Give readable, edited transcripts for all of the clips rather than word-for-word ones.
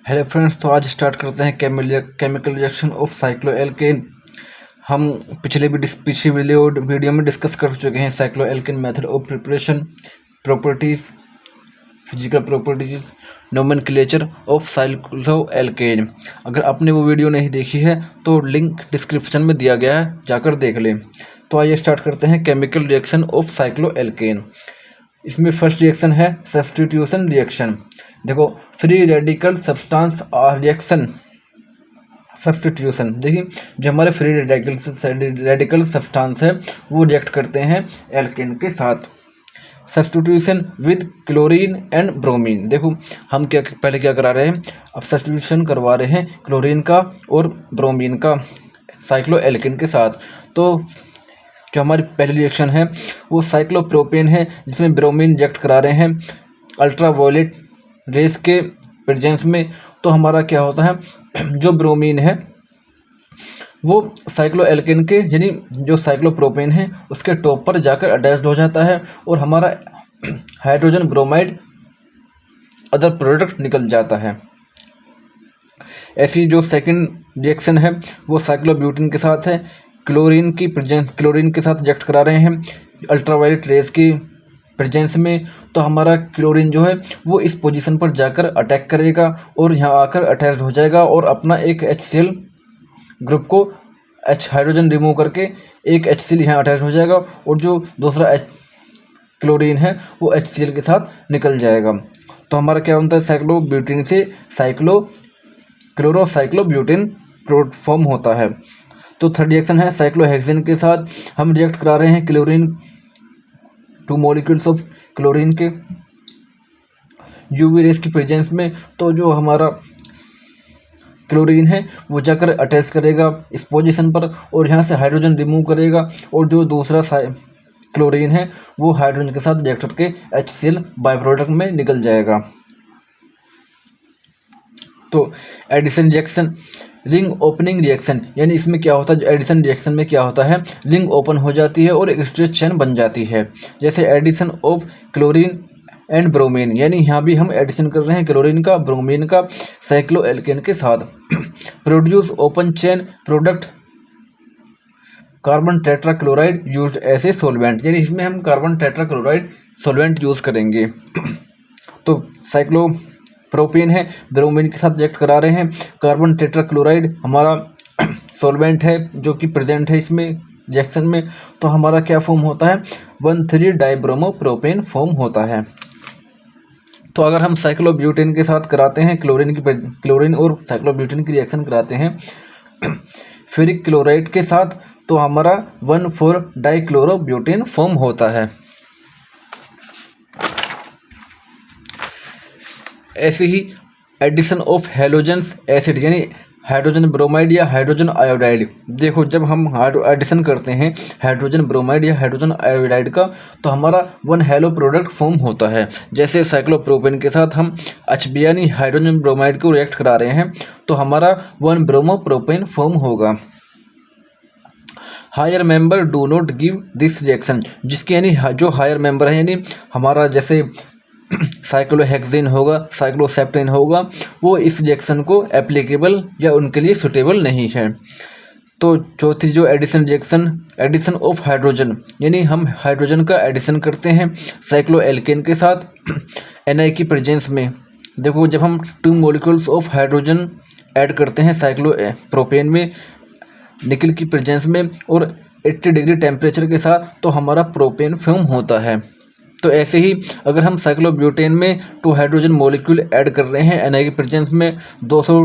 Hello friends, तो आज start करते हैं केमिकल रिएक्शन ऑफ साइक्लोएल्केन। हम पिछले वीडियो में डिस्कस कर चुके हैं cycloalkane method of preparation, properties, physical properties, nomenclature of cycloalkane. अगर आपने वो वीडियो नहीं देखी है तो लिंक डिस्क्रिप्शन में दिया गया है, जाकर देख लें। तो आइए स्टार्ट करते हैं केमिकल रिएक्शन ऑफ साइक्लोएल्केन। इसमें फर्स्ट रिएक्शन है सब्स्टिट्यूशन रिएक्शन। देखो, free radical substance reaction substitution. देखिए, जो हमारे फ्री रेडिकल सब्सटेंस है वो रिएक्ट करते हैं एल्केन के साथ। Substitution with chlorine and bromine. देखो, हम पहले क्या करा रहे हैं, अब सब्स्टिट्यूशन करवा रहे हैं क्लोरीन का और ब्रोमीन का साइक्लोएल्केन के साथ। तो जो हमारी पहली रिएक्शन है वो साइक्लोप्रोपेन है, जिसमें ब्रोमीन इंजेक्ट करा रहे हैं अल्ट्रावायलेट रेस के प्रेजेंस में। तो हमारा क्या होता है, जो ब्रोमीन है वो साइक्लोएल्केन के यानी जो साइक्लोप्रोपेन है उसके टॉप पर जाकर अटैच्ड हो जाता है और हमारा हाइड्रोजन ब्रोमाइड अदर प्रोडक्ट निकल जाता है। ऐसी जो सेकंड रिएक्शन है वो साइक्लोब्यूटेन के साथ है। क्लोरीन के साथ इंजेक्ट करा रहे हैं अल्ट्रावायलेट रेस की प्रेजेंस में। तो हमारा क्लोरीन जो है वो इस पोजीशन पर जाकर अटैक करेगा और यहाँ आकर अटैच हो जाएगा और अपना एक HCl ग्रुप को हाइड्रोजन रिमूव करके एक HCl यहाँ अटैच हो जाएगा और जो दूसरा क्लोरीन है वो HCl के साथ निकल जाएगा। तो हमारा क्या बनता है, साइक्लोब्यूटेन से क्लोरोसाइक्लोब्यूटेन फॉर्म होता है। तो थर्ड रिएक्शन है साइक्लोहेक्सेन के साथ। हम रिएक्ट करा रहे हैं क्लोरीन, 2 मॉलिक्यूल्स ऑफ क्लोरीन के यूवी रेस की प्रेजेंस में। तो जो हमारा क्लोरीन है वो जाकर अटैच करेगा इस पोजीशन पर और यहाँ से हाइड्रोजन रिमूव करेगा और जो दूसरा क्लोरीन है वो हाइड्रोजन के साथ रिएक्ट करके HCl बाय प्रोडक्ट में निकल जाएगा। तो addition reaction, ring opening reaction, यानी इसमें क्या होता है, एडिशन रिएक्शन में क्या होता है, रिंग ओपन हो जाती है और एक स्ट्रेच चेन बन जाती है। जैसे addition of chlorine and bromine, यानी यहाँ भी हम एडिशन कर रहे हैं क्लोरीन का ब्रोमीन का साइक्लोएल्केन के साथ। Produce open chain product carbon tetrachloride used as a solvent, यानी इसमें हम कार्बन टेट्राक्लोराइड सोलवेंट यूज़ करेंगे। तो प्रोपेन है, ब्रोमीन के साथ रिएक्ट करा रहे हैं। कार्बन टेट्राक्लोराइड हमारा सॉल्वेंट है जो कि प्रेजेंट है इसमें रिएक्शन में। तो हमारा क्या फॉर्म होता है, 1,3 डाइब्रोमोप्रोपेन फॉर्म होता है। तो अगर हम साइक्लोब्यूटेन के साथ कराते हैं क्लोरीन और साइक्लोब्यूटेन की रिएक्शन कराते हैं फेरिक क्लोराइड के साथ, तो हमारा 1,4 डाइक्लोरोब्यूटेन फॉर्म होता है। ऐसे ही एडिशन ऑफ हैलोजेंस एसिड, यानी हाइड्रोजन ब्रोमाइड या हाइड्रोजन आयोडाइड। देखो, जब हम एडिशन करते हैं हाइड्रोजन ब्रोमाइड या हाइड्रोजन आयोडाइड का तो हमारा 1 हैलो प्रोडक्ट फॉर्म होता है। जैसे साइक्लोप्रोपेन के साथ हम HB यानी हाइड्रोजन ब्रोमाइड को रिएक्ट करा रहे हैं तो हमारा 1 ब्रोमोप्रोपेन फॉर्म होगा। Higher member do not give this reaction, जिसके यानी जो हायर मेंबर है यानी हमारा जैसे साइक्लोहेक्सेन होगा, साइक्लोसेप्टेन होगा, वो इस रिएक्शन को एप्लीकेबल या उनके लिए सुटेबल नहीं है। तो चौथी जो addition reaction, addition of hydrogen, यानी हम हाइड्रोजन का एडिशन करते हैं साइक्लोएल्केन के साथ Na की प्रेजेंस में। देखो, जब हम 2 मॉलिक्यूल्स ऑफ हाइड्रोजन ऐड करते हैं साइक्लोप्रोपेन में निकल की प्रेजेंस में और 80 डिग्री टेम्परेचर के साथ, तो हमारा प्रोपेन फॉर्म होता है। तो ऐसे ही अगर हम साइक्लोब्यूटेन में 2 हाइड्रोजन मॉलिक्यूल ऐड कर रहे हैं Na की प्रेजेंस में 200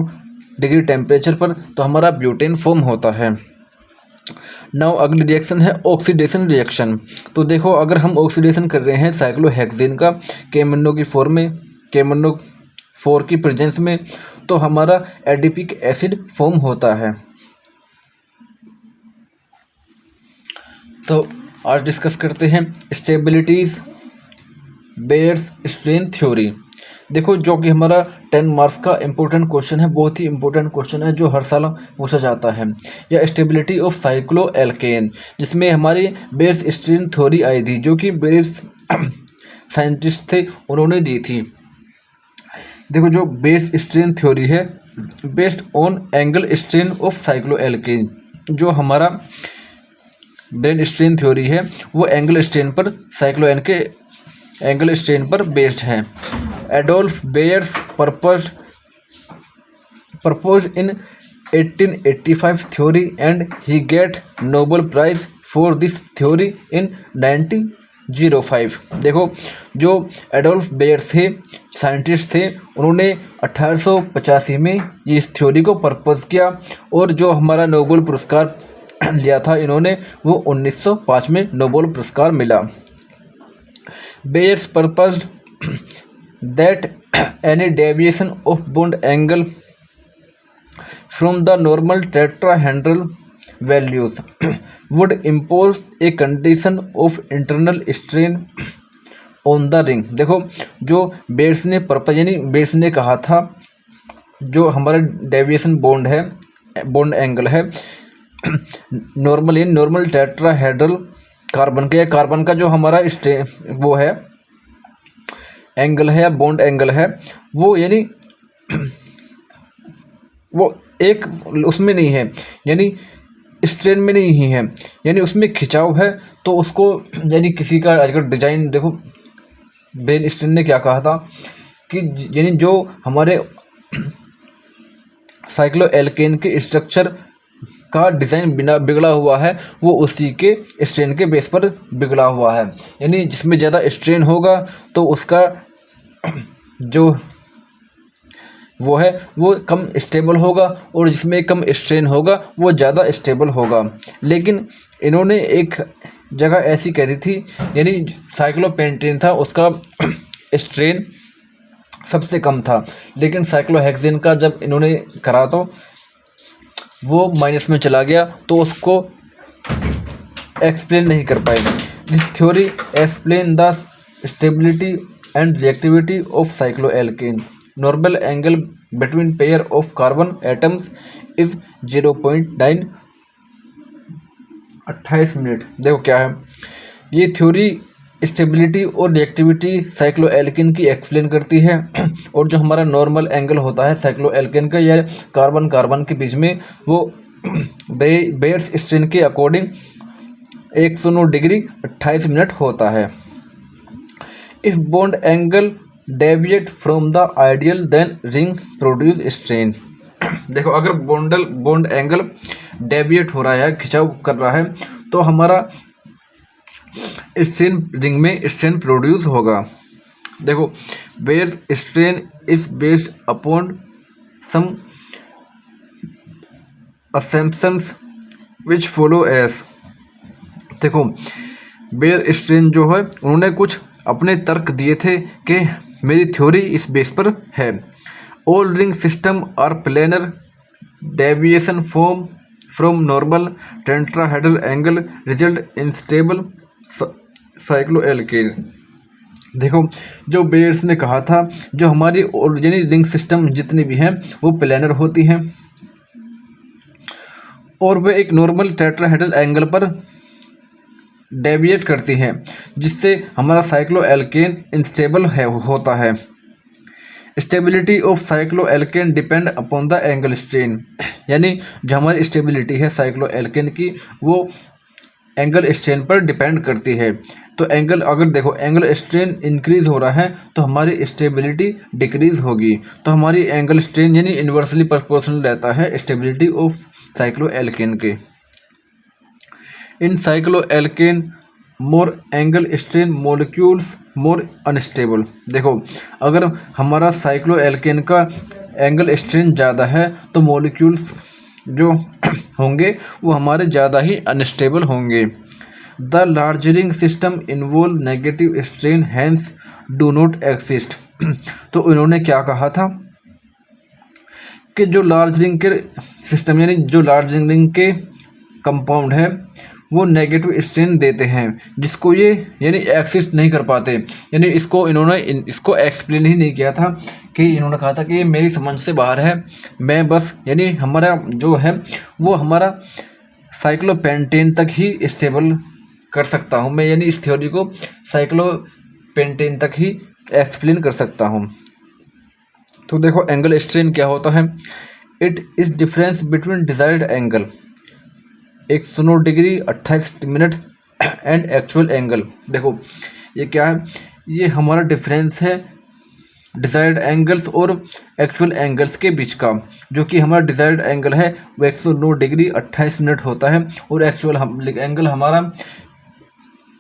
डिग्री टेम्परेचर पर, तो हमारा ब्यूटेन फॉर्म होता है। नाउ अगली रिएक्शन है ऑक्सीडेशन रिएक्शन। तो देखो, अगर हम ऑक्सीडेशन कर रहे हैं साइक्लोहेक्सेन का KMnO4 की प्रेजेंस में, तो हमारा एडिपिक एसिड फॉर्म होता है। तो आज डिस्कस करते हैं स्टेबिलिटीज़ बेयर्स स्ट्रेन थ्योरी। देखो, जो कि हमारा 10 मार्क्स का इंपॉर्टेंट क्वेश्चन है, बहुत ही इंपॉर्टेंट क्वेश्चन है जो हर साल पूछा जाता है। या स्टेबिलिटी ऑफ साइक्लोएल्केन, जिसमें हमारी बेयर्स स्ट्रेन थ्योरी आई थी, जो कि बेयर्स साइंटिस्ट थे उन्होंने दी थी। देखो जो बेस स्ट्रेन थ्योरी है based on angle strain of cycloalkane, जो हमारा ब्रेन स्ट्रेन थ्योरी है वो एंगल स्ट्रेन पर साइक्लोएन के एंगल स्ट्रेन पर बेस्ड है। Adolf Baeyer's proposed in 1885 theory and he get Nobel Prize for this theory in 1905। देखो जो एडोल्फ बेयर्स थे साइंटिस्ट थे, उन्होंने 1885 में इस थ्योरी को प्रपोज किया और जो हमारा नोबेल पुरस्कार लिया था इन्होंने वो 1905 में नोबेल पुरस्कार मिला। Baeyer's proposed that any deviation of bond angle from the normal tetrahedral values would impose a condition of internal strain on the ring। देखो जो बेयर्स ने पर्पज यानी बेयर्स ने कहा था जो हमारा डेविएशन बॉन्ड है बॉन्ड एंगल है नॉर्मल यानी नॉर्मल टेट्राहेड्रल कार्बन का जो हमारा वो है एंगल है या बॉन्ड एंगल है वो यानी वो एक उसमें नहीं है यानी स्ट्रेन में नहीं है यानी उसमें खिंचाव है, तो उसको यानी किसी का अगर डिजाइन देखो ब्रेन स्ट्रेन ने क्या कहा था कि यानी जो हमारे साइक्लोएल्केन के स्ट्रक्चर का डिज़ाइन बिना बिगड़ा हुआ है वो उसी के स्ट्रेन के बेस पर बिगड़ा हुआ है, यानी जिसमें ज़्यादा स्ट्रेन होगा तो उसका जो वो है वो कम स्टेबल होगा और जिसमें कम स्ट्रेन होगा वो ज़्यादा स्टेबल होगा। लेकिन इन्होंने एक जगह ऐसी कह दी थी यानी साइक्लोपेंटेन था उसका स्ट्रेन सबसे कम था, लेकिन साइक्लोहेक्सेन का जब इन्होंने करा तो वो माइनस में चला गया तो उसको एक्सप्लेन नहीं कर पाए। This theory explain the stability and reactivity of cycloalkane. Normal angle between pair of carbon atoms is 0.9 28 minute. देखो क्या है ये थ्योरी स्टेबिलिटी और रिएक्टिविटी साइक्लोएल्केन की एक्सप्लेन करती है और जो हमारा नॉर्मल एंगल होता है साइक्लोएल्केन का या कार्बन के बीच में वो बेयर्स स्ट्रेन के अकॉर्डिंग 109 डिग्री 28 मिनट होता है। If bond angle deviate from the ideal then ring produce strain. देखो अगर बॉन्ड एंगल डेविएट हो रहा है खिंचाव कर रहा है तो हमारा स्ट्रेन रिंग में स्ट्रेन प्रोड्यूस होगा। देखो Baeyer's strain is based upon some assumptions which follow as। देखो बेयर स्ट्रेन जो है उन्होंने कुछ अपने तर्क दिए थे कि मेरी थ्योरी इस बेस पर है। All ring system are planar deviation from normal tetrahedral angle result in stable cycloalkane. देखो जो बेयर्स ने कहा था जो हमारी ओरिजिनल रिंग सिस्टम जितनी भी हैं वो प्लेनर होती हैं और वे एक नॉर्मल टेट्राहेड्रल एंगल पर डेविएट करती हैं जिससे हमारा साइक्लोएल्केन इनस्टेबल होता है। Stability of cycloalkane depend upon the angle strain. यानी जो हमारी स्टेबिलिटी है साइक्लोएल्केन की वो एंगल स्ट्रेन पर डिपेंड करती है। तो एंगल अगर देखो एंगल स्ट्रेन इंक्रीज हो रहा है तो हमारी स्टेबिलिटी डिक्रीज होगी, तो हमारी एंगल स्ट्रेन यानी इन्वर्सली प्रोपोर्शनल रहता है स्टेबिलिटी ऑफ साइक्लोएल्केन के। इन cycloalkane more angle strain molecules मोर अनस्टेबल। देखो अगर हमारा साइक्लोएल्केन का एंगल स्ट्रेन ज़्यादा है तो मॉलिक्यूल्स जो होंगे वो हमारे ज़्यादा ही अनस्टेबल होंगे। The large ring system involve negative strain hence do not exist. तो इन्होंने क्या कहा था कि जो लार्ज रिंग के सिस्टम यानी जो लार्ज रिंग के कंपाउंड है वो नेगेटिव स्ट्रेन देते हैं जिसको ये यानी एक्सिस्ट नहीं कर पाते। यानी इन्होंने इसको एक्सप्लेन ही नहीं किया था कि इन्होंने कहा था कि ये मेरी समझ से बाहर है, मैं बस यानी हमारा जो है वो हमारा साइक्लोपेंटेन तक ही स्टेबल कर सकता हूँ मैं, यानी इस थ्योरी को साइक्लोपेंटेन तक ही एक्सप्लेन कर सकता हूँ। तो देखो एंगल स्ट्रेन क्या होता है, it is difference between desired angle 109 degree 28 minute and actual angle. देखो ये क्या है, ये हमारा डिफरेंस है डिजायर्ड एंगल्स और एक्चुअल एंगल्स के बीच का। जो कि हमारा डिजायर्ड एंगल है वो 109 डिग्री 28 मिनट होता है और एक्चुअल एंगल हमारा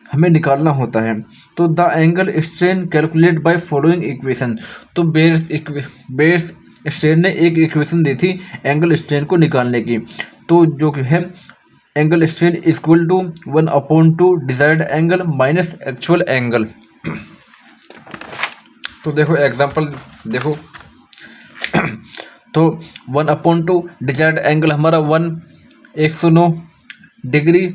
हमें निकालना होता है। तो the angle strain calculate by following equation. तो बेयर्स स्ट्रेन ने एक इक्वेशन दी थी एंगल स्ट्रेन को निकालने की, तो जो कि है angle strain equal to 1/2 desired angle minus actual angle. तो देखो एग्जांपल देखो तो 1/2 डिजायर्ड एंगल हमारा 109 डिग्री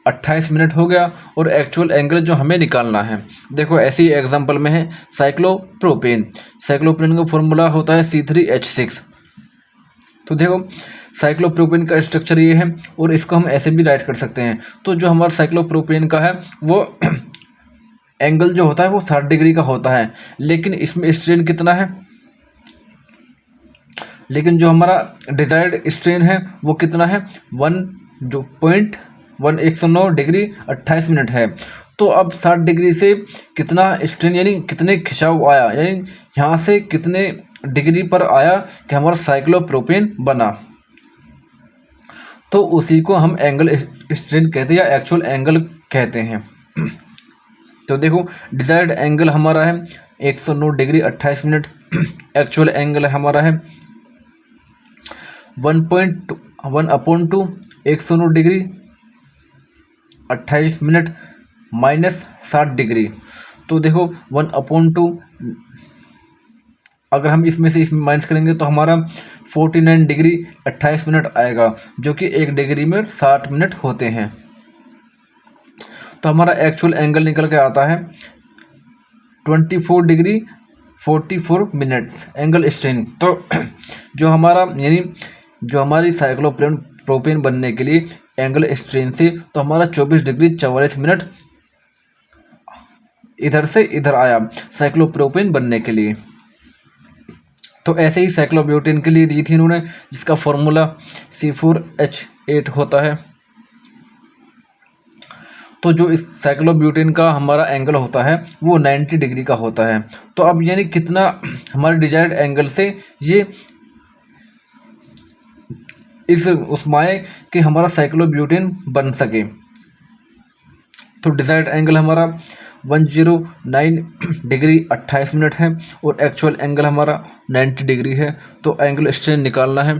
28 मिनट हो गया और एक्चुअल एंगल जो हमें निकालना है। देखो ऐसे ही एग्जांपल में है साइक्लोप्रोपेन। साइक्लोप्रोपेन का फॉर्मूला होता है C3H6। तो देखो साइक्लोप्रोपेन का स्ट्रक्चर ये है और इसको हम ऐसे भी राइट कर सकते हैं। तो जो हमारा साइक्लोप्रोपेन का है वो एंगल जो होता है वो 60 डिग्री का होता है, लेकिन इसमें स्ट्रेन कितना है, लेकिन जो हमारा डिजायर्ड स्ट्रेन है वो कितना है 109 डिग्री 28 मिनट है। तो अब 60 डिग्री से कितना स्ट्रेन यानी कितने खिंचाव आया, यानी यहाँ से कितने डिग्री पर आया कि हमारा साइक्लोप्रोपेन बना, तो उसी को हम एंगल स्ट्रेन कहते हैं या एक्चुअल एंगल कहते हैं। तो देखो डिजायर्ड एंगल हमारा है 109 डिग्री 28 मिनट, एक्चुअल एंगल हमारा है 1/2 109 डिग्री 28 मिनट माइनस 60 डिग्री। तो देखो 1/2 अगर हम इसमें से इसमें माइनस करेंगे तो हमारा 49 डिग्री 28 मिनट आएगा, जो कि 1 डिग्री में 60 मिनट होते हैं। तो हमारा एक्चुअल एंगल निकल के आता है 24 डिग्री 44 मिनट्स एंगल स्ट्रेन। तो जो हमारा यानी जो हमारी साइक्लोप्रोपेन बनने के लिए एंगल स्ट्रेन से तो हमारा 24 डिग्री 44 मिनट इधर से इधर आया साइक्लोप्रोपेन बनने के लिए। तो ऐसे ही साइक्लोब्यूटेन के लिए दी थी इन्होंने, जिसका फॉर्मूला C4H8 होता है। तो जो इस साइक्लोब्यूटेन का हमारा एंगल होता है वो 90 डिग्री का होता है। तो अब यानी कितना हमारे डिजायर्ड एंगल से ये इस उसमें आए कि हमारा साइक्लोब्यूटेन बन सके। तो डिजायर्ड एंगल हमारा 109 डिग्री 28 मिनट है और एक्चुअल एंगल हमारा 90 डिग्री है। तो एंगल स्ट्रेन निकालना है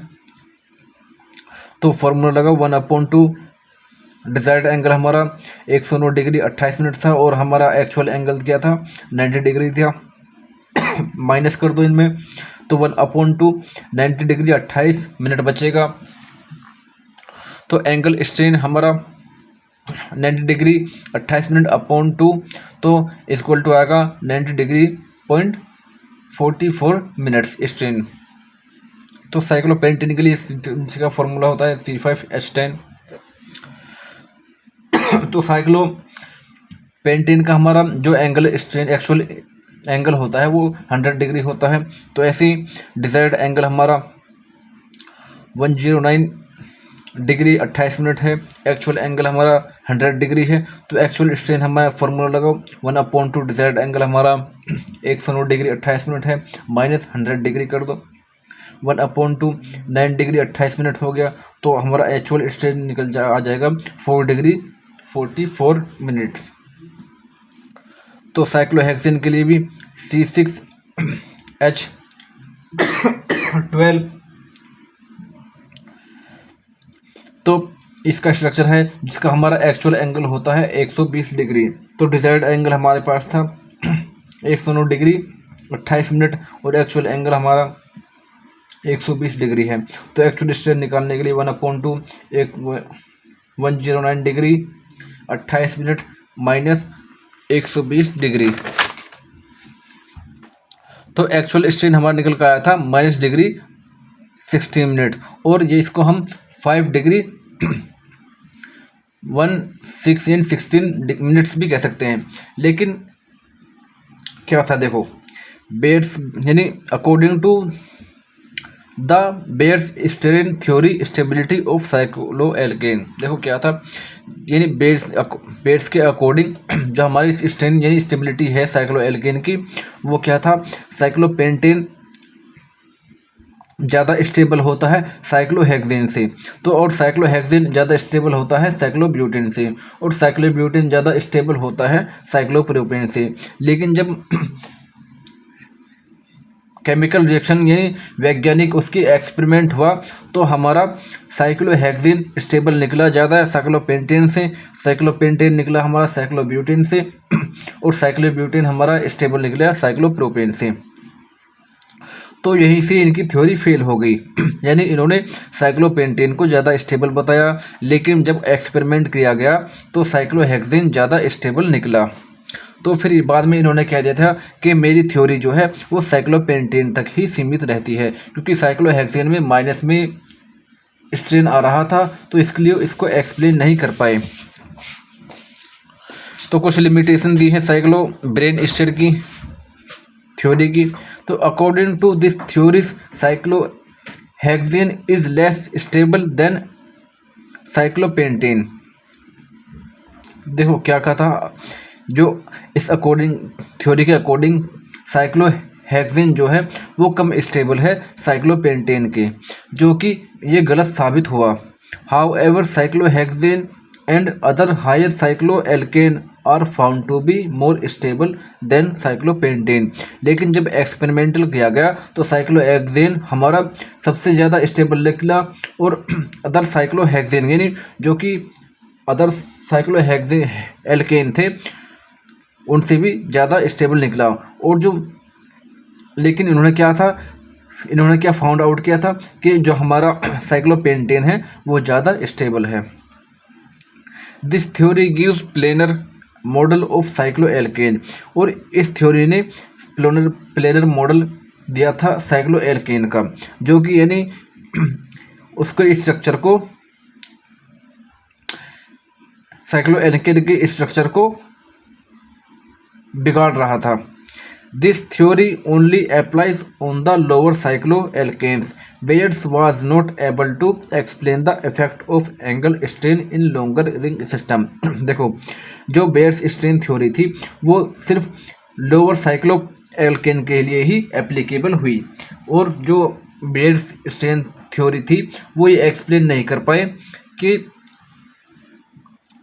तो फॉर्मूला लगा 1/2 डिजायर्ड एंगल हमारा 109 डिग्री 28 मिनट था और हमारा एक्चुअल एंगल क्या था 90 डिग्री था। माइनस कर दो इनमें तो 1/2 90 डिग्री 28 मिनट बचेगा। तो एंगल स्ट्रेन हमारा 90 डिग्री 28 मिनट अपॉन 2 तो इक्वल टू आएगा 90 डिग्री 0.44 मिनट्स स्ट्रेन। तो साइक्लोपेंटेन के लिए इसका फॉर्मूला होता है C5H10। तो साइक्लोपेंटेन का हमारा जो एंगल स्ट्रेन एक्चुअल एंगल होता है वो 100 डिग्री होता है। तो ऐसे ही डिजायर्ड एंगल हमारा 109 डिग्री 28 मिनट है, एक्चुअल एंगल हमारा 100 डिग्री है। तो एक्चुअल स्ट्रेन हमारा फॉर्मूला लगाओ 1/2 डिजायर्ड एंगल हमारा 109 डिग्री 28 मिनट है माइनस 100 डिग्री कर दो 1/2 9 डिग्री 28 मिनट हो गया। तो हमारा एक्चुअल स्ट्रेन आ जाएगा 4 डिग्री 44 मिनट्स। तो साइक्लोहेक्सेन के लिए भी C6H12। तो इसका स्ट्रक्चर है जिसका हमारा एक्चुअल एंगल होता है 120 डिग्री। तो डिजायर्ड एंगल हमारे पास था 109 डिग्री 28 मिनट और एक्चुअल एंगल हमारा 120 डिग्री है। तो एक्चुअल स्ट्रेन निकालने के लिए 1/2 109 डिग्री 28 मिनट माइनस 120 डिग्री। तो एक्चुअल स्ट्रेन हमारा निकल कर आया था माइनस डिग्री 16 मिनट और ये इसको हम 5 डिग्री 16 मिनट्स भी कह सकते हैं। लेकिन क्या था देखो बेट्स यानी according to the Bates strain theory stability of cycloalkane. देखो क्या था, यानी बेट्स के अकॉर्डिंग जो हमारी स्टेन यानी स्टेबिलिटी है साइक्लोएल्केन की, वो क्या था, साइक्लोपेंटेन ज़्यादा स्टेबल होता है साइक्लोहेक्सेन से, तो और साइक्लोहेक्सेन ज़्यादा स्टेबल होता है साइक्लोब्यूटेन से, और साइक्लोब्यूटेन ज़्यादा स्टेबल होता है साइक्लोप्रोपेन से। लेकिन जब केमिकल रिएक्शन यानी वैज्ञानिक उसकी एक्सपेरिमेंट हुआ तो हमारा साइक्लोहेक्सेन स्टेबल निकला ज़्यादा है साइक्लोपेंटेन से, साइक्लोपेंटेन निकला हमारा साइक्लोब्यूटेन से, और साइक्लोब्यूटेन हमारा स्टेबल निकला साइक्लोप्रोपेन से। तो यहीं से इनकी थ्योरी फेल हो गई यानी इन्होंने साइक्लोपेंटेन को ज़्यादा स्टेबल बताया, लेकिन जब एक्सपेरिमेंट किया गया तो साइक्लोहेक्सेन ज़्यादा स्टेबल निकला। तो फिर बाद में इन्होंने कह दिया था कि मेरी थ्योरी जो है वो साइक्लोपेंटेन तक ही सीमित रहती है, क्योंकि साइक्लोहेक्सेन में माइनस में स्ट्रेन आ रहा था, तो इसके लिए इसको एक्सप्लेन नहीं कर पाए। तो कुछ लिमिटेशन दी है साइक्लो ब्रेन स्टेट की थ्योरी की। तो according to this theories cyclohexane is less stable than cyclopentane. देखो क्या कहा था, जो इस अकॉर्डिंग थ्योरी के अकॉर्डिंग साइक्लोहेक्सेन जो है वो कम स्टेबल है साइक्लोपेंटेन के, जो कि ये गलत साबित हुआ। However cyclohexane and other higher cycloalkane are found to be more stable than cyclopentane. लेकिन जब एक्सपेरिमेंटल किया गया तो साइक्लोहेक्सेन हमारा सबसे ज़्यादा स्टेबल निकला, और अदर साइक्लोहेक्सेन यानी जो कि अदर साइक्लोहेक्सेन एल्केन थे उनसे भी ज़्यादा स्टेबल निकला। और जो लेकिन इन्होंने क्या फाउंड आउट किया था कि जो हमारा साइक्लोपेंटेन है वो ज़्यादा स्टेबल है। This theory gives planar model of cycloalkane, और इस थ्योरी ने प्लेनर मॉडल दिया था साइक्लोएल्केन का, जो कि यानी उसके स्ट्रक्चर को साइक्लोएल्केन के स्ट्रक्चर को बिगाड़ रहा था। This theory only applies on the lower cycloalkanes. Baeyer's was not able to explain the effect of angle strain in longer ring system. देखो जो बेयर्स स्ट्रेन थ्योरी थी वो सिर्फ लोअर साइक्लोएल्केन के लिए ही एप्लीकेबल हुई, और जो बेयर्स स्ट्रेन थ्योरी थी वो ये एक्सप्लेन नहीं कर पाए कि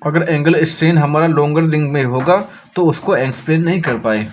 अगर एंगल स्ट्रेन हमारा लॉन्गर रिंग में होगा तो उसको एक्सप्लेन नहीं कर पाए।